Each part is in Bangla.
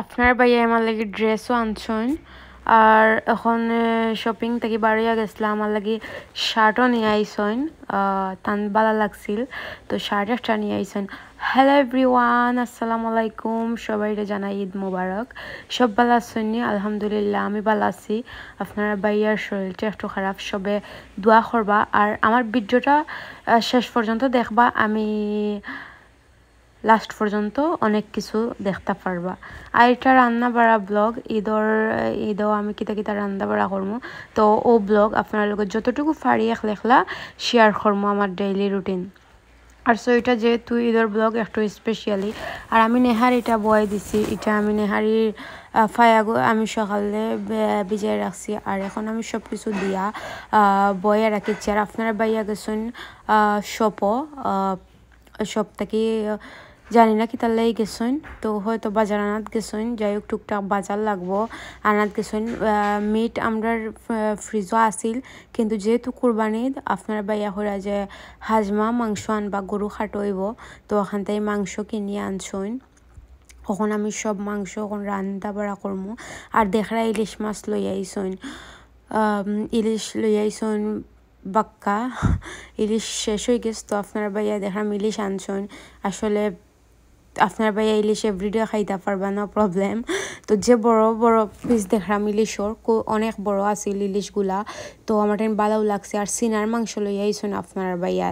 আপনার ভাইয়া আমার লাগি ড্রেসও আনছেন আর এখন শপিং থেকে বাড়িয়া গেছিলাম আমার লাগি শার্টও নিয়ে আইসেন তান ভালো লাগছিল তো শার্ট একটা নিয়ে আইসেন। হ্যালো এভরিওয়ান, আসসালামু আলাইকুম, সবাইকে জানাই ঈদ মোবারক। সব ভালো আছেন? আলহামদুলিল্লাহ আমি ভালো আছি। আপনার ভাইয়ার শরীরটা একটু খারাপ, সবে দোয়া করবা আর আমার ভিডিওটা শেষ পর্যন্ত দেখবা, আমি লাস্ট পর্যন্ত অনেক কিছু দেখতে পারবা। আর এটা রান্না বাড়া ব্লগ, ঈদও আমি কিতা কিতা রান্না বাড়া করবো, তো ও ব্লগ আপনার লোক যতটুকু পারি একলা শেয়ার করবো আমার ডেইলি রুটিন। আর সো এটা যেহেতু ঈদের ব্লগ একটু স্পেশালি, আর আমি নেহার এটা বয় দিছি, এটা আমি নেহারির ফায়াগো আমি সকালে ভিজাই রাখছি আর এখন আমি সব কিছু দিয়া বয়ে রাখিছি। আর আপনারা বাইয়া গেছেন শপ থেকে জানি না কি তার লাই গেছেন, তো হয়তো বাজার আনাত গেছেন, যাই হোক টুকটাক বাজার লাগবো আনাত গেছেন। মিট আমরার ফ্রিজও আসিল, কিন্তু যেহেতু কুরবানি আপনার বাইয়া হইরা যে হাজমা মাংস আনবা, গরু খাটইব, তো ওখান থেকে মাংস কিনিয়ে আনছেন। কখন আমি সব মাংস এখন রান্না বাড়া করবো। আর দেখরা ইলিশ মাছ লই আইসন, ইলিশ লই আইসন বাক্কা, ইলিশ শেষ হয়ে গেছে, তো আপনার ভাইয়া দেখলাম ইলিশ আনছেন। আসলে আপনার ভাইয়া ইলিশ এভরিডে খাইতে পারবা, নো প্রবলেম। তো যে বড় বড় পিস দেখলাম ইলিশর, অনেক বড় আছিল ইলিশগুলা, তো আমার টাইম ভালোও লাগছে। আর সিনার মাংস লই আইসন আপনার ভাইয়া,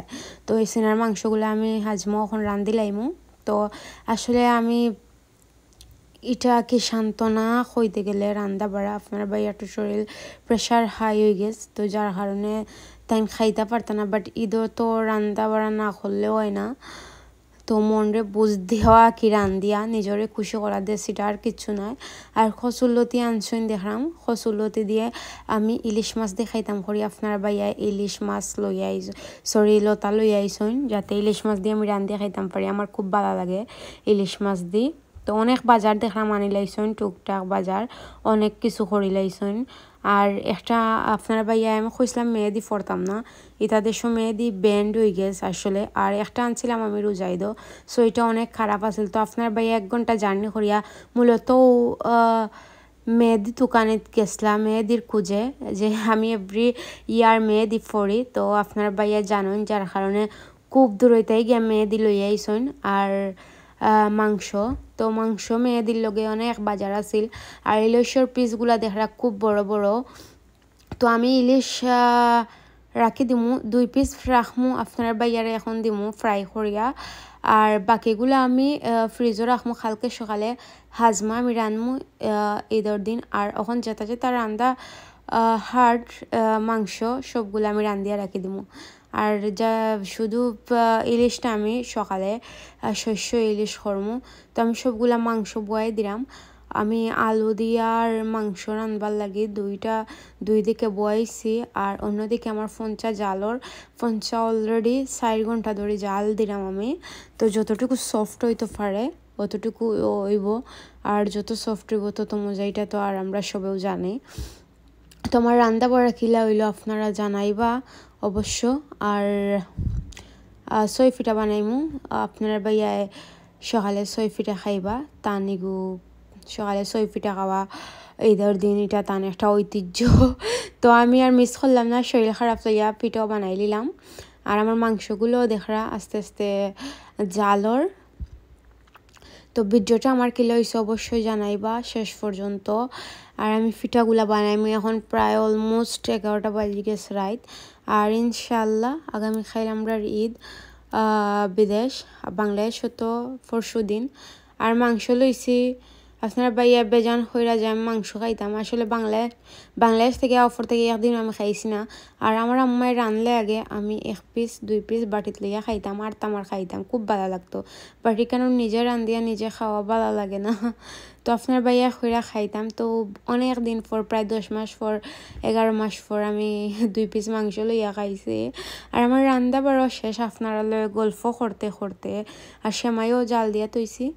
তো এই সিনার মাংসগুলো আমি হাজমা এখন রান্ধিলাইমু। তো আসলে আমি এটা কি সান্ত্বনা হইতে গেলে রান্না বাড়া, আপনার ভাইয়ার শরীর প্রেশার হাই হয়ে গেছে, তো যার কারণে তাই খাইতে পারত না। বাট ঈদও তো রান্না বাড়া না করলেও হয় না, তো মনরে বুঝ দেওয়া কি রান্দিয়া নিজরে খুশি করা দিয়ে, সেটা আর কিচ্ছু নয়। আর খসুল্লতি আনছেন দেখলাম, খসুল্লতি দিয়ে আমি ইলিশ মাছ দিয়ে খাইতাম করি। আপনার ভাইয়া ইলিশ মাছ লতা লই আইসন, যাতে ইলিশ মাছ দিয়ে আমি রান্দিয়া খাইতাম পারি, আমার খুব ভালো লাগে ইলিশ মাছ দিয়ে। তো অনেক বাজার দেখলাম আনি লাইছন, টুকটাক বাজার অনেক কিছু করি লাইছন। আর একটা আপনার ভাইয়া আমি কইছিলাম মেহেদি পড়তাম না, এটা দেশও মেহেদি ব্যান্ড হয়ে গেছে আসলে। আর একটা আনছিলাম আমি রোজাইদো, সো এটা অনেক খারাপ আছিল। তো আপনার ভাইয়া 1 ঘন্টা জার্নি করিয়া মূলত মেহেদি দোকানে গেছিলাম মেহেদির খুঁজে, যে আমি এভরি ইয়ার মেহেদি পড়ি, তো আপনার ভাইয়া জানেন, যার কারণে খুব দূরইতেই গিয়ে মেহেদি লই আইসন। আর মাংস মেহেদির লগে অনেক বাজার আছিল। আর ইলিশের পিসগুলা দেখা খুব বড় বড়, তো আমি ইলিশ রাখি দিমু 2 পিস রাখমু, আপনার বাইয়ারে এখন দিমু ফ্রাই করিয়া। আর বাকিগুলো আমি ফ্রিজও রাখমু, কালকে সকালে হাজমা আমি রানমু ঈদের দিন। আর এখন যেটা রান্দা হার্ড মাংস সবগুলো আমি রান্দিয়া রাখি দিমু। আর যা শুধু ইলিশটা আমি সকালে শস্য ইলিশ করমু, তো আমি সবগুলা মাংস বয়ে দিলাম। আমি আলু দিয়ে আর মাংস রান্নবার লাগি দুই দিকে বয়েছি, আর অন্যদিকে আমার ফোনচা অলরেডি 4 ঘন্টা ধরে জাল দিলাম আমি। তো যতটুকু সফট হইতে পারে অতটুকু হইব, আর যত সফট হইব তত মজা, এটা তো আর আমরা সবেও জানি। তোমার রান্না বড়া কিলা হইলো আপনারা জানাইবা অবশ্য। আর সই পিঠা বানাইমু, আপনারা ভাইয়া সকালে সই পিঠা খাইবা, তানিগু সকালে সই পিঠা খাওয়া ঈদের দিন এটা তান একটা ঐতিহ্য। তো আমি আর মিস করলাম না, শরীর খারাপ লইয়া পিঠাও বানাই নিলাম। আর আমার মাংসগুলো দেখরা আস্তে আস্তে জালর। তো ভিডিওটা আমার কি লইছে অবশ্যই জানাইবা শেষ পর্যন্ত। আর আমি পিঠাগুলা বানাইমি এখন প্রায় অলমোস্ট 11টা বাজে গেছে রাত। আর ইনশাল্লাহ আগামী খাইল আমরা ঈদ বিদেশ বাংলাদেশ তো পরশু দিন। আর মাংস লইছি, আপনারা ভাইয়া বেজান হইরা যে আমি মাংস খাইতাম, আসলে বাংলাদেশ থেকে অফার থেকে একদিন আমি খাইছি না। আর আমার আম্মাই রানলে আগে আমি 1 পিস 2 পিস বাটিত লইয়া খাইতাম, আর তামার খাইতাম, খুব ভালো লাগতো। বাটি কেন নিজে রান্ধিয়া নিজে খাওয়া ভালো লাগে না, তো আপনার ভাইয়া হইরা খাইতাম। তো অনেক দিন পর, প্রায় 10 মাস পর 11 মাস পর আমি 2 পিস মাংস লইয়া খাইছি। আর আমার রান্না বড় শেষ, আপনারা লয়ে গল্প করতে করতে। আর সেমাইও জাল দিয়া তৈছি,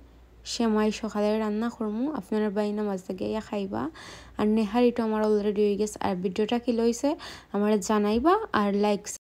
সেমাই সকালে রান্না করমু, আপনারা বাই নামাজ থেকে খাইবা। আর নেহারিটা আমার অলরেডি হয়ে গেছে। আর ভিডিওটা কি লইছে আমার জানাইবা, আর লাইক